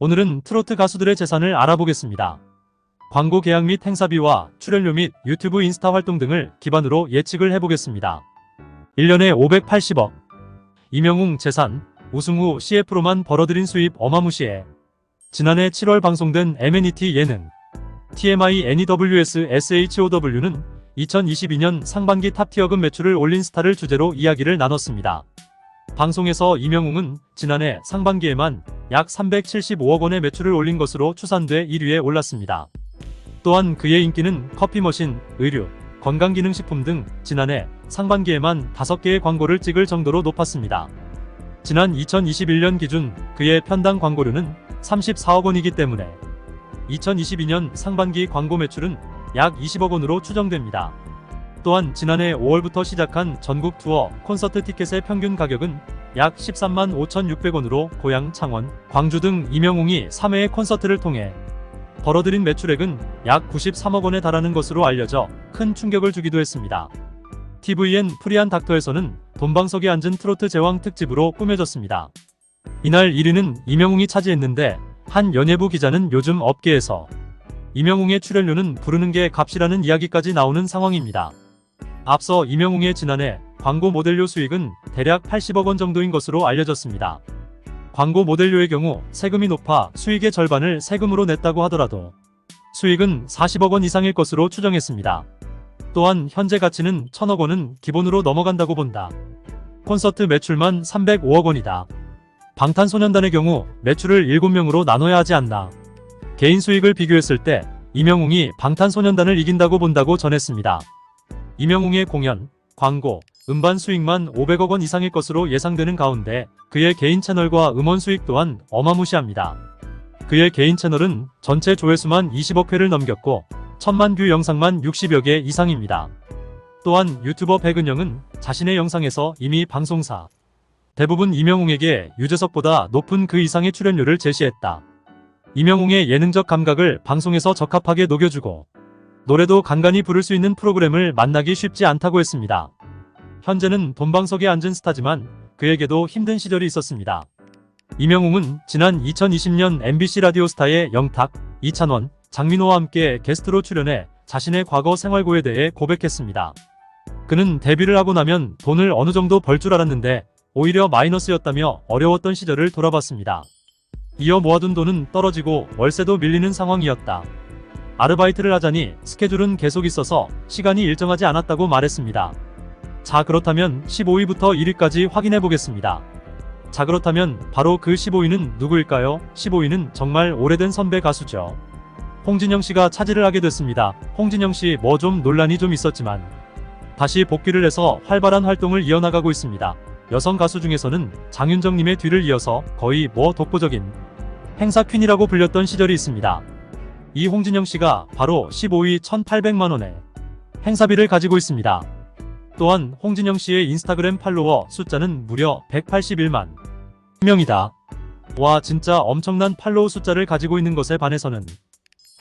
오늘은 트로트 가수들의 재산을 알아보겠습니다. 광고 계약 및 행사비와 출연료 및 유튜브 인스타 활동 등을 기반으로 예측을 해보겠습니다. 1년에 580억. 이명웅 재산, 우승 후 CF로만 벌어들인 수입 어마무시해. 지난해 7월 방송된 M&ET 예능 TMI NEWS SHOW는 2022년 상반기 탑티어급 매출을 올린 스타를 주제로 이야기를 나눴습니다. 방송에서 이명웅은 지난해 상반기에만 약 375억 원의 매출을 올린 것으로 추산돼 1위에 올랐습니다. 또한 그의 인기는 커피머신, 의류, 건강기능식품 등 지난해 상반기에만 5개의 광고를 찍을 정도로 높았습니다. 지난 2021년 기준 그의 편당 광고료는 34억 원이기 때문에 2022년 상반기 광고 매출은 약 20억 원으로 추정됩니다. 또한 지난해 5월부터 시작한 전국 투어 콘서트 티켓의 평균 가격은 약 13만 5,600원으로 고향 창원, 광주 등 이명웅이 3회의 콘서트를 통해 벌어들인 매출액은 약 93억 원에 달하는 것으로 알려져 큰 충격을 주기도 했습니다. TVN 프리한 닥터에서는 돈방석에 앉은 트로트 제왕 특집으로 꾸며졌습니다. 이날 1위는 이명웅이 차지했는데 한 연예부 기자는 요즘 업계에서 이명웅의 출연료는 부르는 게 값이라는 이야기까지 나오는 상황입니다. 앞서 이명웅의 지난해 광고 모델료 수익은 대략 80억 원 정도인 것으로 알려졌습니다. 광고 모델료의 경우 세금이 높아 수익의 절반을 세금으로 냈다고 하더라도 수익은 40억 원 이상일 것으로 추정했습니다. 또한 현재 가치는 1,000억 원은 기본으로 넘어간다고 본다. 콘서트 매출만 305억 원이다. 방탄소년단의 경우 매출을 7명으로 나눠야 하지 않나. 개인 수익을 비교했을 때 이명웅이 방탄소년단을 이긴다고 본다고 전했습니다. 이명웅의 공연, 광고, 음반 수익만 500억 원 이상일 것으로 예상되는 가운데 그의 개인 채널과 음원 수익 또한 어마무시합니다. 그의 개인 채널은 전체 조회수만 20억 회를 넘겼고 1000만 뷰 영상만 60여 개 이상입니다. 또한 유튜버 백은영은 자신의 영상에서 이미 방송사 대부분 이명웅에게 유재석보다 높은 그 이상의 출연료를 제시했다. 이명웅의 예능적 감각을 방송에서 적합하게 녹여주고 노래도 간간히 부를 수 있는 프로그램을 만나기 쉽지 않다고 했습니다. 현재는 돈방석에 앉은 스타지만 그에게도 힘든 시절이 있었습니다. 이명웅은 지난 2020년 MBC 라디오스타의 영탁, 이찬원, 장민호와 함께 게스트로 출연해 자신의 과거 생활고에 대해 고백했습니다. 그는 데뷔를 하고 나면 돈을 어느 정도 벌 줄 알았는데 오히려 마이너스였다며 어려웠던 시절을 돌아봤습니다. 이어 모아둔 돈은 떨어지고 월세도 밀리는 상황이었다. 아르바이트를 하자니 스케줄은 계속 있어서 시간이 일정하지 않았다고 말했습니다. 자, 그렇다면 15위부터 1위까지 확인해 보겠습니다. 자, 그렇다면 바로 그 15위는 누구일까요? 15위는 정말 오래된 선배 가수죠. 홍진영 씨가 차지를 하게 됐습니다. 홍진영 씨 뭐 좀 논란이 좀 있었지만 다시 복귀를 해서 활발한 활동을 이어나가고 있습니다. 여성 가수 중에서는 장윤정님의 뒤를 이어서 거의 독보적인 행사 퀸이라고 불렸던 시절이 있습니다. 이 홍진영 씨가 바로 15위 1,800만 원의 행사비를 가지고 있습니다. 또한 홍진영 씨의 인스타그램 팔로워 숫자는 무려 181만 명이다. 와, 진짜 엄청난 팔로워 숫자를 가지고 있는 것에 반해서는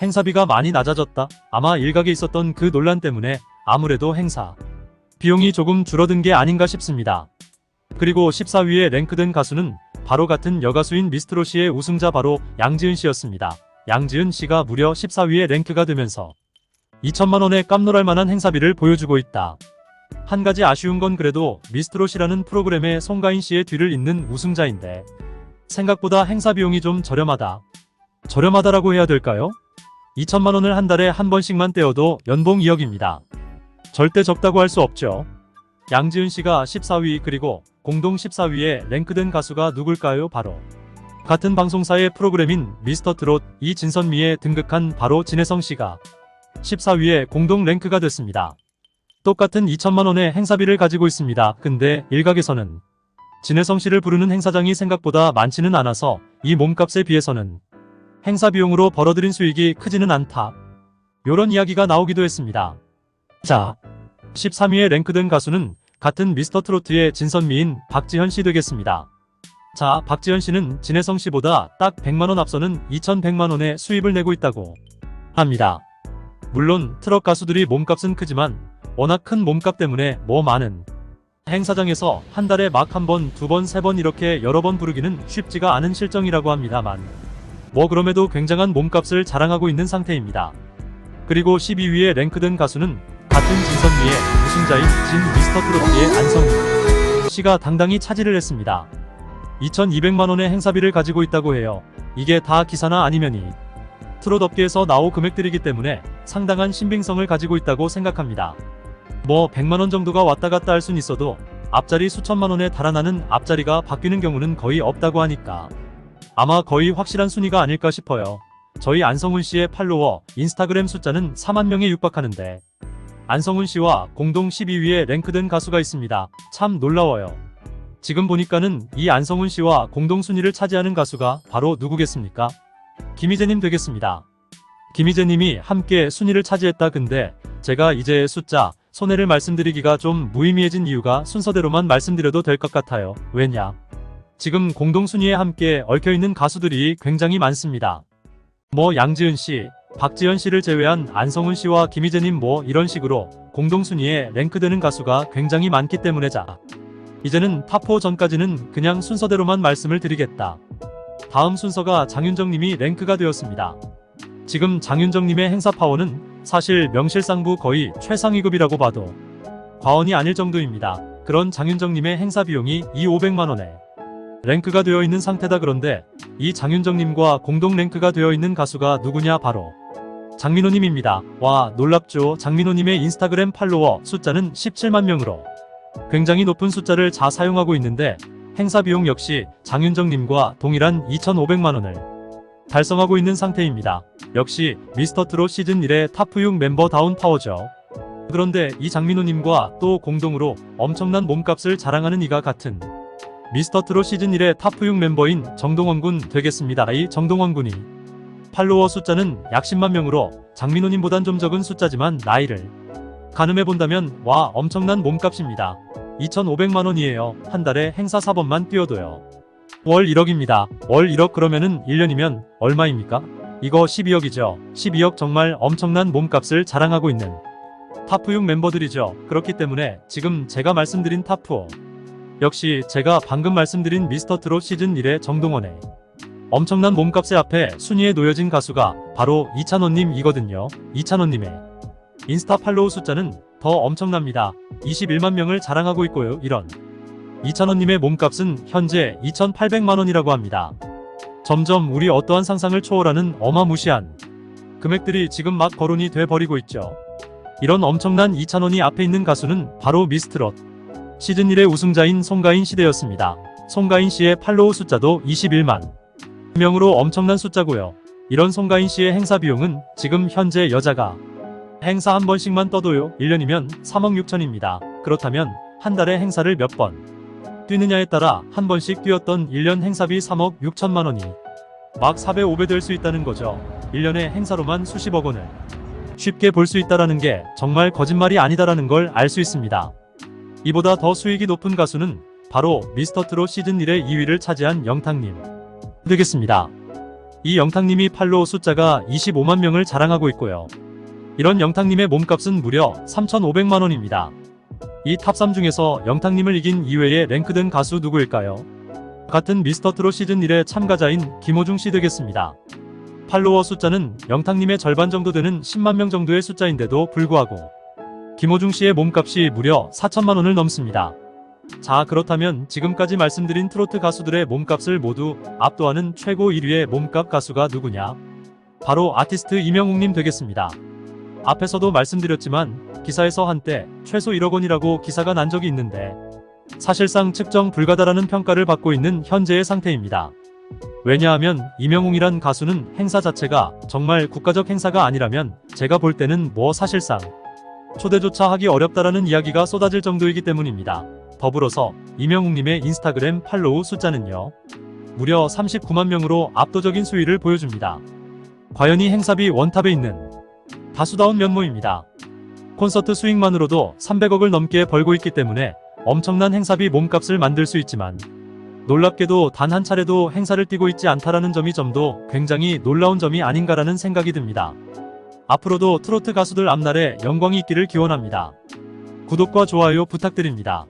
행사비가 많이 낮아졌다. 아마 일각에 있었던 그 논란 때문에 아무래도 행사 비용이 조금 줄어든 게 아닌가 싶습니다. 그리고 14위에 랭크된 가수는 바로 같은 여가수인 미스트롯 씨의 우승자 바로 양지은 씨였습니다. 양지은 씨가 무려 14위에 랭크가 되면서 2천만 원의 깜놀할 만한 행사비를 보여주고 있다. 한 가지 아쉬운 건 그래도 미스트롯이라는 프로그램에 송가인 씨의 뒤를 잇는 우승자인데 생각보다 행사 비용이 좀 저렴하다. 저렴하다라고 해야 될까요? 2천만 원을 한 달에 한 번씩만 떼어도 연봉 2억입니다. 절대 적다고 할 수 없죠. 양지은 씨가 14위 그리고 공동 14위에 랭크된 가수가 누굴까요? 바로 같은 방송사의 프로그램인 미스터트롯 이진선미에 등극한 바로 진혜성 씨가 14위에 공동 랭크가 됐습니다. 똑같은 2천만 원의 행사비를 가지고 있습니다. 근데 일각에서는 진혜성 씨를 부르는 행사장이 생각보다 많지는 않아서 이 몸값에 비해서는 행사 비용으로 벌어들인 수익이 크지는 않다. 요런 이야기가 나오기도 했습니다. 자, 13위에 랭크된 가수는 같은 미스터트로트의 진선미인 박지현 씨 되겠습니다. 자, 박지현 씨는 진혜성 씨보다 딱 100만 원 앞서는 2,100만 원의 수입을 내고 있다고 합니다. 물론 트럭 가수들이 몸값은 크지만 워낙 큰 몸값 때문에 많은 행사장에서 한 달에 막 한 번, 두 번, 세 번 이렇게 여러 번 부르기는 쉽지가 않은 실정이라고 합니다만 그럼에도 굉장한 몸값을 자랑하고 있는 상태입니다. 그리고 12위에 랭크된 가수는 같은 진선미의 우승자인 진 미스터트로트의 안성훈 씨가 당당히 차지를 했습니다. 2,200만원의 행사비를 가지고 있다고 해요. 이게 다 기사나 아니면이 트롯 업계에서 나오 금액들이기 때문에 상당한 신빙성을 가지고 있다고 생각합니다. 100만원 정도가 왔다 갔다 할 순 있어도 앞자리 수천만원에 달아나는 앞자리가 바뀌는 경우는 거의 없다고 하니까 아마 거의 확실한 순위가 아닐까 싶어요. 저희 안성훈 씨의 팔로워 인스타그램 숫자는 4만 명에 육박하는데 안성훈 씨와 공동 12위에 랭크된 가수가 있습니다. 참 놀라워요. 지금 보니까는 이 안성훈 씨와 공동 순위를 차지하는 가수가 바로 누구겠습니까? 김희재님 되겠습니다. 김희재님이 함께 순위를 차지했다. 근데 제가 이제 숫자 손해를 말씀드리기가 좀 무의미해진 이유가 순서대로만 말씀드려도 될 것 같아요. 왜냐? 지금 공동 순위에 함께 얽혀있는 가수들이 굉장히 많습니다. 양지은 씨, 박지현 씨를 제외한 안성훈 씨와 김희재님 이런 식으로 공동 순위에 랭크되는 가수가 굉장히 많기 때문에 이제는 탑4 전까지는 그냥 순서대로만 말씀을 드리겠다. 다음 순서가 장윤정님이 랭크가 되었습니다. 지금 장윤정님의 행사 파워는 사실 명실상부 거의 최상위급이라고 봐도 과언이 아닐 정도입니다. 그런 장윤정님의 행사 비용이 2,500만원에 랭크가 되어 있는 상태다. 그런데 이 장윤정님과 공동 랭크가 되어 있는 가수가 누구냐? 바로 장민호님입니다. 와, 놀랍죠? 장민호님의 인스타그램 팔로워 숫자는 17만 명으로 굉장히 높은 숫자를 사용하고 있는데 행사 비용 역시 장윤정님과 동일한 2,500만원을 달성하고 있는 상태입니다. 역시 미스터트롯 시즌1의 탑6 멤버다운 파워죠. 그런데 이 장민호님과 또 공동으로 엄청난 몸값을 자랑하는 이가 같은 미스터트롯 시즌1의 탑6 멤버인 정동원 군 되겠습니다. 이 정동원 군이 팔로워 숫자는 약 10만 명으로 장민호님보단 좀 적은 숫자지만 나이를 가늠해본다면 와, 엄청난 몸값입니다. 2,500만원이에요. 한 달에 행사 4번만 뛰어도요. 월 1억입니다. 월 1억 그러면은 1년이면 얼마입니까? 이거 12억이죠. 12억 정말 엄청난 몸값을 자랑하고 있는 탑6 멤버들이죠. 그렇기 때문에 지금 제가 말씀드린 탑4 역시 제가 방금 말씀드린 미스터트롯 시즌1의 정동원의 엄청난 몸값의 앞에 순위에 놓여진 가수가 바로 이찬원님이거든요. 이찬원님의 인스타 팔로우 숫자는 더 엄청납니다. 21만 명을 자랑하고 있고요. 이런 이찬원님의 몸값은 현재 2,800만원이라고 합니다. 점점 우리 어떠한 상상을 초월하는 어마무시한 금액들이 지금 막 거론이 돼버리고 있죠. 이런 엄청난 이찬원이 앞에 있는 가수는 바로 미스트롯 시즌1의 우승자인 송가인 씨대였습니다. 송가인 씨의 팔로우 숫자도 21만 명으로 엄청난 숫자고요. 이런 송가인 씨의 행사 비용은 지금 현재 여자가 행사 한 번씩만 떠도요. 1년이면 3억 6천입니다. 그렇다면 한 달에 행사를 몇 번 뛰느냐에 따라 한 번씩 뛰었던 1년 행사비 3억 6천만 원이 막 4배 5배 될 수 있다는 거죠. 1년에 행사로만 수십억 원을 쉽게 볼 수 있다라는 게 정말 거짓말이 아니다라는 걸 알 수 있습니다. 이보다 더 수익이 높은 가수는 바로 미스터트롯 시즌1의 2위를 차지한 영탁님 되겠습니다. 이 영탁님이 팔로우 숫자가 25만 명을 자랑하고 있고요. 이런 영탁님의 몸값은 무려 3,500만원입니다. 이 탑3 중에서 영탁님을 이긴 이외에 랭크된 가수 누구일까요? 같은 미스터트롯 시즌1의 참가자인 김호중씨 되겠습니다. 팔로워 숫자는 영탁님의 절반 정도 되는 10만 명 정도의 숫자인데도 불구하고 김호중씨의 몸값이 무려 4천만원을 넘습니다. 자, 그렇다면 지금까지 말씀드린 트로트 가수들의 몸값을 모두 압도하는 최고 1위의 몸값 가수가 누구냐? 바로 아티스트 이명웅님 되겠습니다. 앞에서도 말씀드렸지만 기사에서 한때 최소 1억 원이라고 기사가 난 적이 있는데 사실상 측정 불가다라는 평가를 받고 있는 현재의 상태입니다. 왜냐하면 이명웅이란 가수는 행사 자체가 정말 국가적 행사가 아니라면 제가 볼 때는 사실상 초대조차 하기 어렵다라는 이야기가 쏟아질 정도이기 때문입니다. 더불어서 이명웅님의 인스타그램 팔로우 숫자는요, 무려 39만 명으로 압도적인 수위를 보여줍니다. 과연 이 행사비 원탑에 있는 가수다운 면모입니다. 콘서트 수익만으로도 300억을 넘게 벌고 있기 때문에 엄청난 행사비 몸값을 만들 수 있지만 놀랍게도 단 한 차례도 행사를 뛰고 있지 않다라는 점이 좀도 굉장히 놀라운 점이 아닌가라는 생각이 듭니다. 앞으로도 트로트 가수들 앞날에 영광이 있기를 기원합니다. 구독과 좋아요 부탁드립니다.